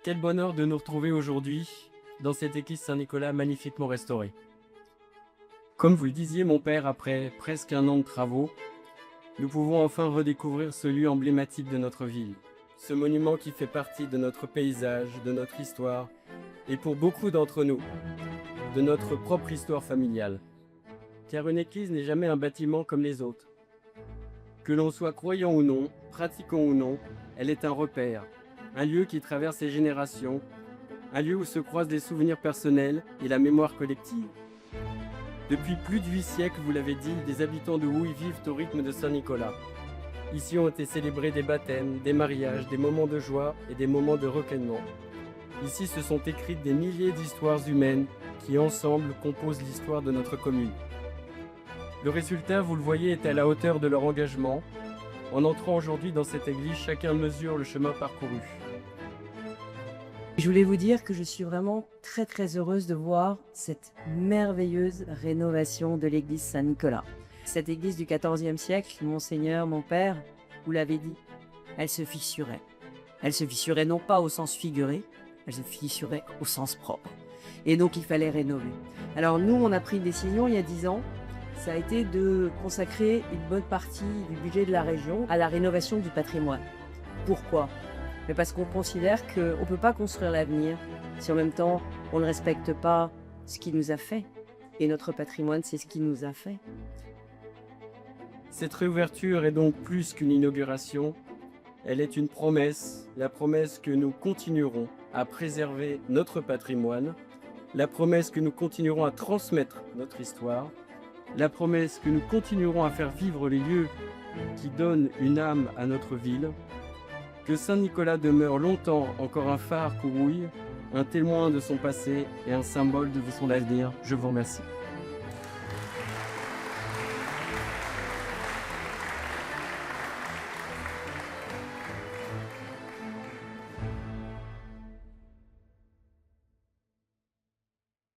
Quel bonheur de nous retrouver aujourd'hui dans cette église Saint-Nicolas magnifiquement restaurée. Comme vous le disiez, mon père, après presque un an de travaux, nous pouvons enfin redécouvrir ce lieu emblématique de notre ville. Ce monument qui fait partie de notre paysage, de notre histoire, et pour beaucoup d'entre nous, de notre propre histoire familiale. Car une église n'est jamais un bâtiment comme les autres. Que l'on soit croyant ou non, pratiquant ou non, elle est un repère, un lieu qui traverse les générations, un lieu où se croisent les souvenirs personnels et la mémoire collective. Depuis plus de 8 siècles, vous l'avez dit, des habitants de Houille vivent au rythme de Saint-Nicolas. Ici ont été célébrés des baptêmes, des mariages, des moments de joie et des moments de recueillement. Ici se sont écrites des milliers d'histoires humaines qui ensemble composent l'histoire de notre commune. Le résultat, vous le voyez, est à la hauteur de leur engagement. En entrant aujourd'hui dans cette église, chacun mesure le chemin parcouru. Je voulais vous dire que je suis vraiment très heureuse de voir cette merveilleuse rénovation de l'église Saint-Nicolas. Cette église du XIVe siècle, Monseigneur, mon père, vous l'avez dit, elle se fissurait. Elle se fissurait non pas au sens figuré, elle se fissurait au sens propre. Et donc il fallait rénover. Alors nous, on a pris une décision il y a 10 ans, ça a été de consacrer une bonne partie du budget de la région à la rénovation du patrimoine. Pourquoi ? Mais parce qu'on considère qu'on ne peut pas construire l'avenir si en même temps on ne respecte pas ce qui nous a fait. Et notre patrimoine, c'est ce qui nous a fait. Cette réouverture est donc plus qu'une inauguration, elle est une promesse, la promesse que nous continuerons à préserver notre patrimoine, la promesse que nous continuerons à transmettre notre histoire, la promesse que nous continuerons à faire vivre les lieux qui donnent une âme à notre ville, que Saint-Nicolas demeure longtemps encore un phare pour Houille, un témoin de son passé et un symbole de son avenir. Je vous remercie.